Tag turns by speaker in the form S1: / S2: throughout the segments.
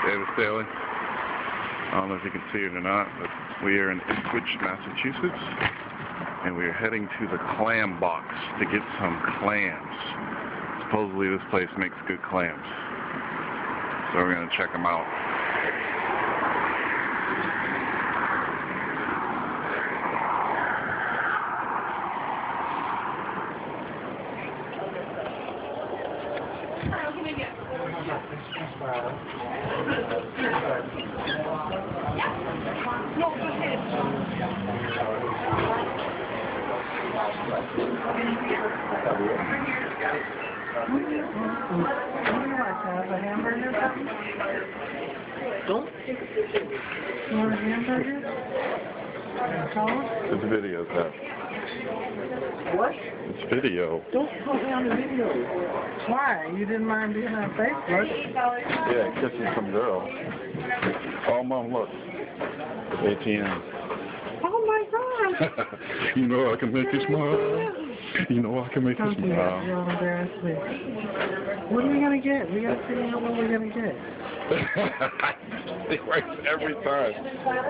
S1: David Staley. I don't know if you can see it or not, but we are in Ipswich, Massachusetts, and we are heading to the Clam box to get some clams. Supposedly this place makes good clams, so we're going to check them out.
S2: Have a hamburger? Don't. You want a hamburger?
S1: It's video, Pat.
S2: What?
S1: It's video.
S2: Don't put me on the video. Why? You didn't mind being on Facebook?
S1: Yeah, kissing some girl. Oh, Mom, look. ATM.
S2: Oh my God!
S1: You know I can make you smile. You know I can make you smile.
S2: You'll embarrass me. What are we gonna get? We gotta figure out what we're gonna get.
S1: It works every time.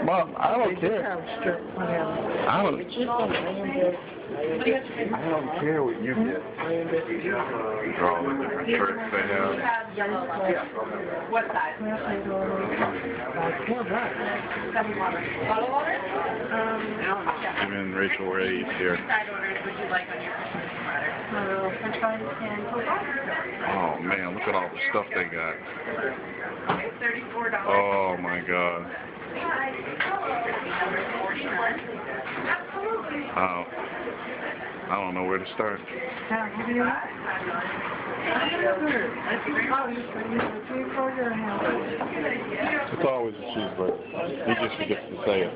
S1: Mom, I don't care. I don't care what you get. All the different shirts they have.
S3: What size?
S1: I'm in Rachel Ray's here.
S3: Side orders would you like on your Christmas platter? French fries and coleslaw.
S1: Oh man, look at all the stuff they got.
S3: Okay, $34.
S1: Oh my God.
S3: Number 41. Absolutely.
S1: I don't know where to start. It's always a cheeseburger. He just forgets to say it.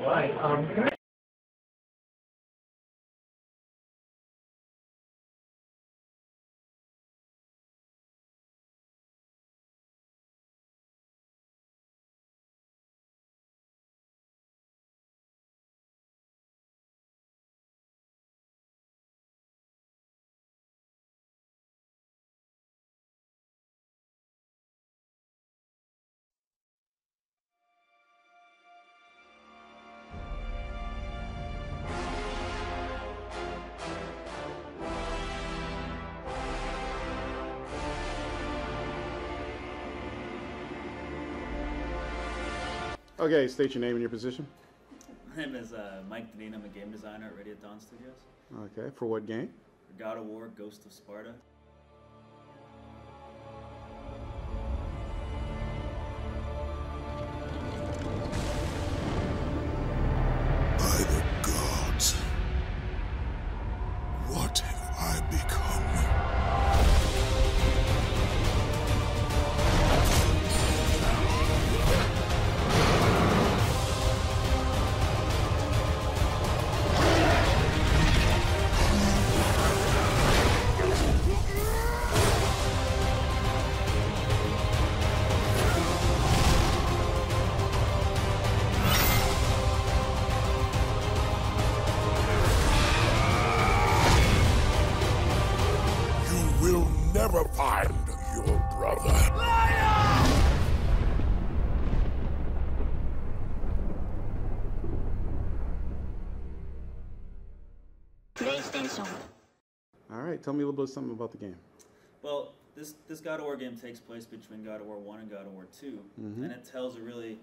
S1: Okay, state your name and your position.
S4: My name is Mike Deneen. I'm a game designer at Radio Dawn Studios.
S1: Okay, for what game?
S4: For God of War, Ghost of Sparta.
S5: By the gods, what have I become? Never find your brother.
S6: PlayStation.
S1: All right, tell me a little bit something about the game.
S4: Well, this God of War game takes place between God of War 1 and God of War 2, and it tells a really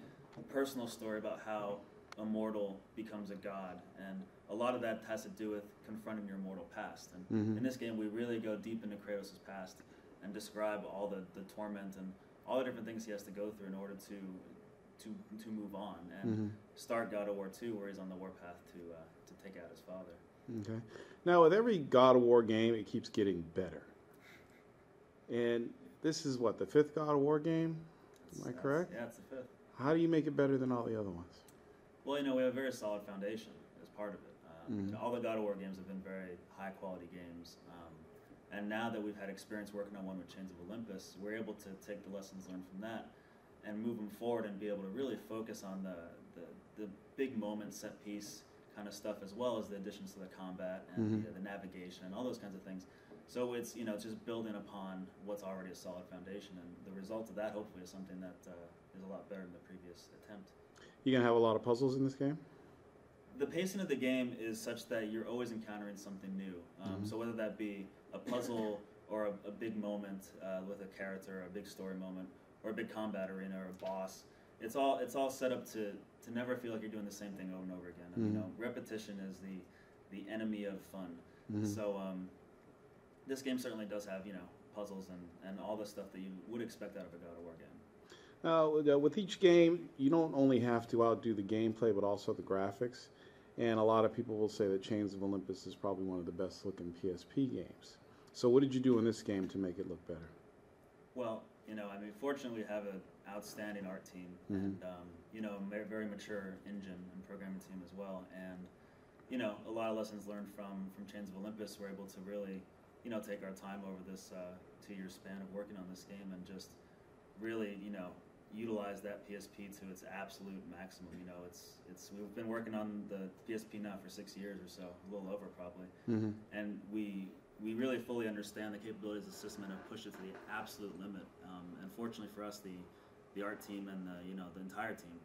S4: personal story about how a mortal becomes a god, and a lot of that has to do with confronting your mortal past. And in this game, we really go deep into Kratos' past and describe all the torment and all the different things he has to go through in order to move on and start God of War 2, where he's on the warpath to take out his father.
S1: Okay. Now, with every God of War game, it keeps getting better. And this is what, the 5th God of War game? Am I correct?
S4: Yeah, it's the 5th.
S1: How do you make it better than all the other ones?
S4: Well, we have a very solid foundation as part of it. All the God of War games have been very high-quality games. And now that we've had experience working on one with Chains of Olympus, we're able to take the lessons learned from that and move them forward and be able to really focus on the big moment, set piece kind of stuff, as well as the additions to the combat and the navigation and all those kinds of things. So it's it's just building upon what's already a solid foundation, and the result of that hopefully is something that is a lot better than the previous attempt.
S2: You gonna have a lot of puzzles in this game?
S4: The pacing of the game is such that you're always encountering something new. So whether that be a puzzle or a big moment with a character, a big story moment, or a big combat arena or a boss, it's all set up to never feel like you're doing the same thing over and over again. And, repetition is the enemy of fun. So this game certainly does have puzzles and all the stuff that you would expect out of a God of War game.
S2: With each game, you don't only have to outdo the gameplay, but also the graphics. And a lot of people will say that Chains of Olympus is probably one of the best looking PSP games. So what did you do in this game to make it look better?
S4: Well, fortunately we have an outstanding art team and, a very mature engine and programming team as well. And, a lot of lessons learned from Chains of Olympus. We're able to really, take our time over this 2-year span of working on this game and just really, utilize that PSP to its absolute maximum. We've been working on the PSP now for 6 years or so, a little over probably, and we really fully understand the capabilities of the system and have pushed it to the absolute limit. And fortunately for us, the art team and the entire team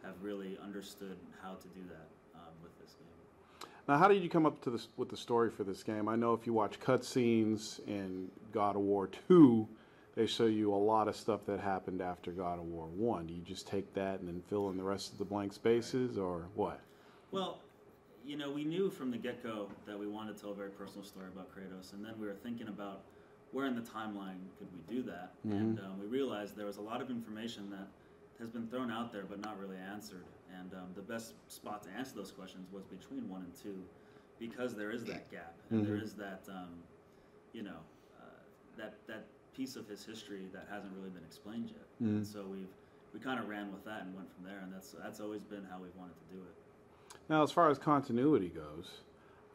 S4: have really understood how to do that with this game.
S2: Now, how did you come up with the story for this game? I know if you watch cutscenes in God of War 2, they show you a lot of stuff that happened after God of War 1. Do you just take that and then fill in the rest of the blank spaces, or what?
S4: Well, we knew from the get-go that we wanted to tell a very personal story about Kratos, and then we were thinking about where in the timeline could we do that, and we realized there was a lot of information that has been thrown out there but not really answered, and the best spot to answer those questions was between 1 and 2, because there is that gap, and there is that, that piece of his history that hasn't really been explained yet. And so we kind of ran with that and went from there, and that's always been how we've wanted to do it.
S2: Now, as far as continuity goes,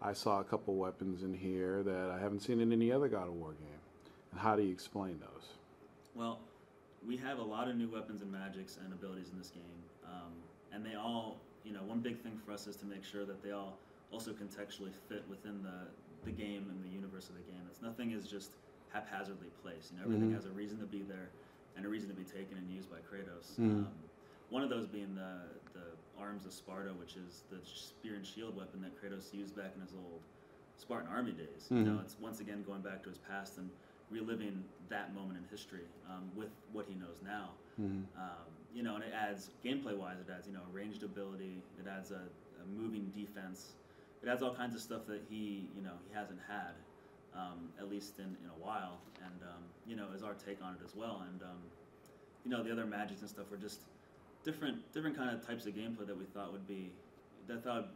S2: I saw a couple weapons in here that I haven't seen in any other God of War game. And how do you explain those?
S4: Well, we have a lot of new weapons and magics and abilities in this game, and they all, one big thing for us is to make sure that they all also contextually fit within the game and the universe of the game. Nothing is just haphazardly placed. Everything has a reason to be there and a reason to be taken and used by Kratos. One of those being the arms of Sparta, which is the spear and shield weapon that Kratos used back in his old Spartan army days. It's once again going back to his past and reliving that moment in history with what he knows now. And it adds, gameplay-wise, it adds, a ranged ability, it adds a moving defense, it adds all kinds of stuff that he hasn't had. At least in a while, and is our take on it as well. And the other magics and stuff were just different kind of types of gameplay that we thought would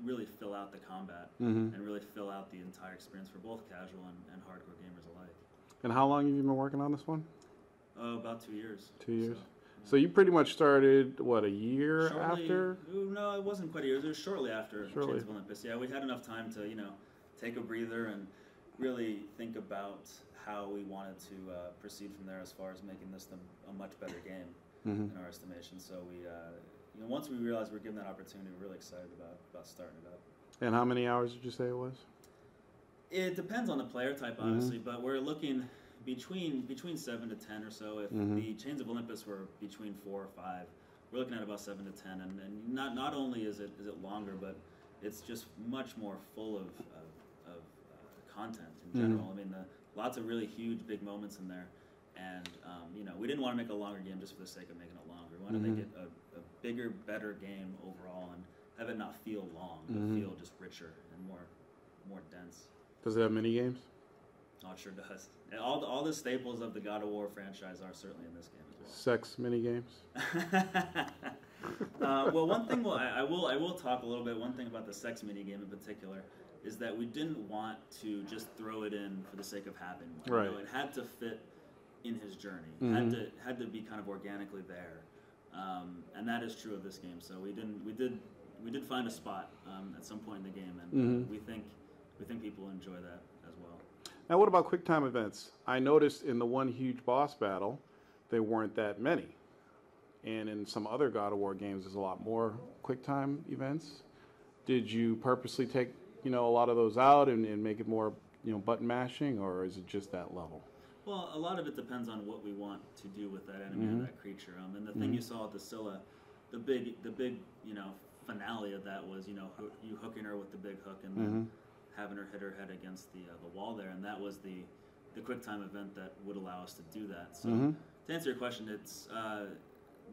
S4: really fill out the combat and really fill out the entire experience for both casual and hardcore gamers alike.
S2: And how long have you been working on this one?
S4: About 2 years.
S2: 2 years. So you pretty much started, what, a year after?
S4: No, it wasn't quite a year. It was shortly after Chains of Olympus. Yeah, we had enough time to take a breather and really think about how we wanted to proceed from there as far as making this a much better game in our estimation. So we, once we realized we were given that opportunity, we're really excited about starting it up. And
S2: how many hours did you say it was?
S4: It depends on the player type, obviously, but we're looking between 7 to 10 or so. If the Chains of Olympus were between 4 or 5, we're looking at about 7 to 10. And not only is it longer, but it's just much more full of content in general. I mean, lots of really huge, big moments in there, and we didn't want to make a longer game just for the sake of making it longer. We wanted to make it a bigger, better game overall, and have it not feel long, but feel just richer and more dense.
S2: Does it have mini games?
S4: Oh, it sure does. And all the staples of the God of War franchise are certainly in this game as well.
S2: Sex mini games?
S4: Well, one thing I will talk a little bit. One thing about the sex mini game in particular is that we didn't want to just throw it in for the sake of having one. Right. It had to fit in his journey. Had to be kind of organically there, and that is true of this game. So we did find a spot at some point in the game, and we think people enjoy that as well.
S2: Now, what about quick time events? I noticed in the one huge boss battle, there weren't that many, and in some other God of War games, there's a lot more quick time events. Did you purposely take a lot of those out and make it more button mashing, or is it just that level?
S4: Well, a lot of it depends on what we want to do with that enemy or that creature. And the thing you saw at the Scylla, the big finale of that was you hooking her with the big hook and then having her hit her head against the wall there, and that was the quick time event that would allow us to do that. So to answer your question, it's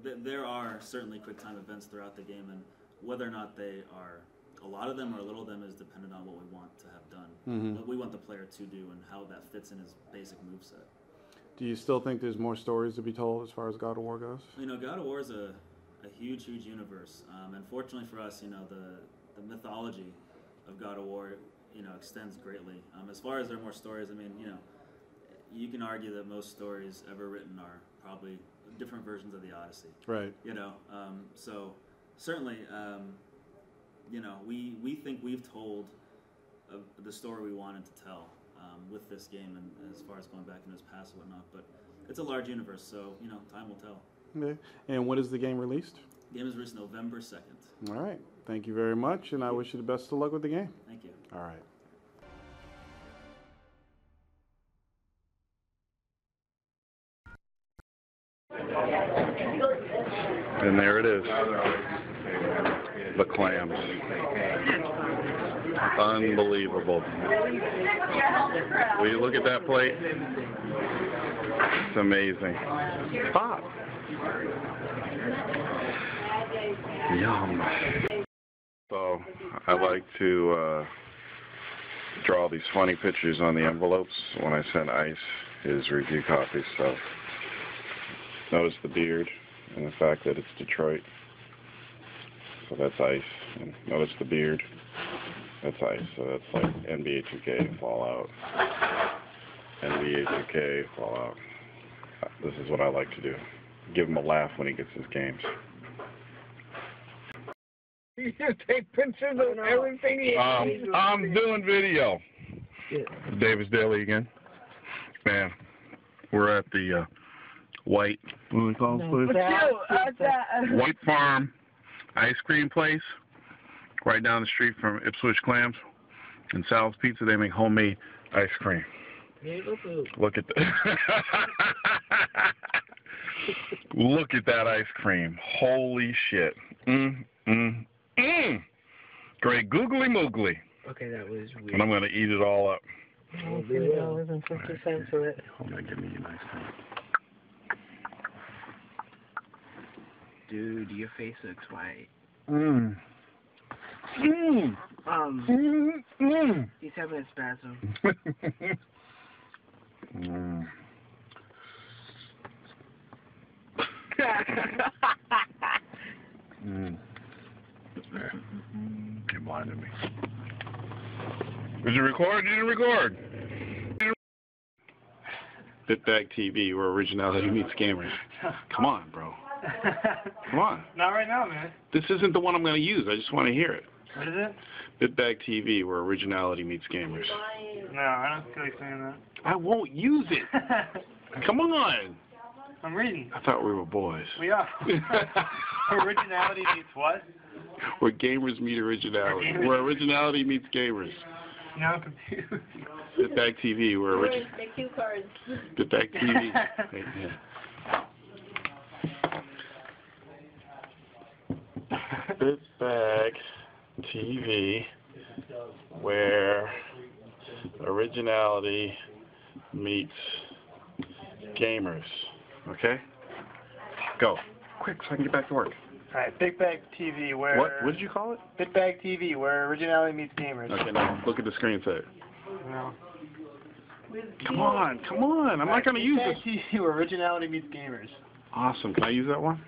S4: there are certainly quick time events throughout the game, and whether or not they are a lot of them or a little of them is dependent on what we want to have done, what we want the player to do, and how that fits in his basic moveset.
S2: Do you still think there's more stories to be told as far as God of War goes?
S4: God of War is a huge universe, and fortunately for us, the mythology of God of War, extends greatly. As far as there are more stories, I mean, you can argue that most stories ever written are probably different versions of the Odyssey.
S2: Right.
S4: So certainly, we think we've told the story we wanted to tell with this game, and as far as going back into its past and whatnot. But it's a large universe, so time will tell.
S2: Okay. And when is the game released?
S4: The game is released November 2nd.
S2: All right. Thank you very much, and I wish you the best of luck with the game.
S4: Thank you.
S2: All right.
S1: And there it is. The clams. Unbelievable. Will you look at that plate? It's amazing. Stop. Yum. So I like to draw these funny pictures on the envelopes when I send Ice his review copies. So notice the beard and the fact that it's Detroit. So that's Ice. And notice the beard. That's Ice. So that's like NBA 2K Fallout. NBA 2K Fallout. This is what I like to do. Give him a laugh when he gets his games.
S7: You just take pictures of everything.
S1: I'm doing video. Davis Daily again. Man, we're at the White, what do we call it? White Farm ice cream place, right down the street from Ipswich Clams and Sal's Pizza. They make homemade ice cream. Look at that. Look at that ice cream. Holy shit. Great googly moogly.
S7: Okay, that was weird.
S1: And I'm going to eat it all up.
S7: $3.50 for it.
S1: Hold on, give me a nice thing.
S7: Dude, your face looks white. He's having a spasm.
S1: You blinded me. Did you record? You didn't record. Bitbag TV, where originality meets gamers. Come on, bro. Come on.
S8: Not right now, man.
S1: This isn't the one I'm going to use. I just want to hear it.
S8: What is it?
S1: Bitbag TV, where originality meets gamers.
S8: No, I don't feel like saying that.
S1: I won't use it. Come on.
S8: I'm reading.
S1: I thought we were boys.
S8: We are. Originality meets what?
S1: Where gamers meet originality. Where originality meets gamers.
S8: Now I'm confused.
S1: Bitbag TV, where originality.
S3: The cue cards.
S1: Bitbag TV. Yeah. Bitbag TV, where originality meets gamers. Okay? Go. Quick, so I can get back to work.
S8: Alright, Bitbag TV, where...
S1: What did you call it?
S8: Bitbag TV, where originality meets gamers.
S1: Okay, now look at the screen and say it.
S8: No.
S1: Come on, come on. I'm not going to use this.
S8: Bitbag TV, where originality meets gamers.
S1: Awesome. Can I use that one?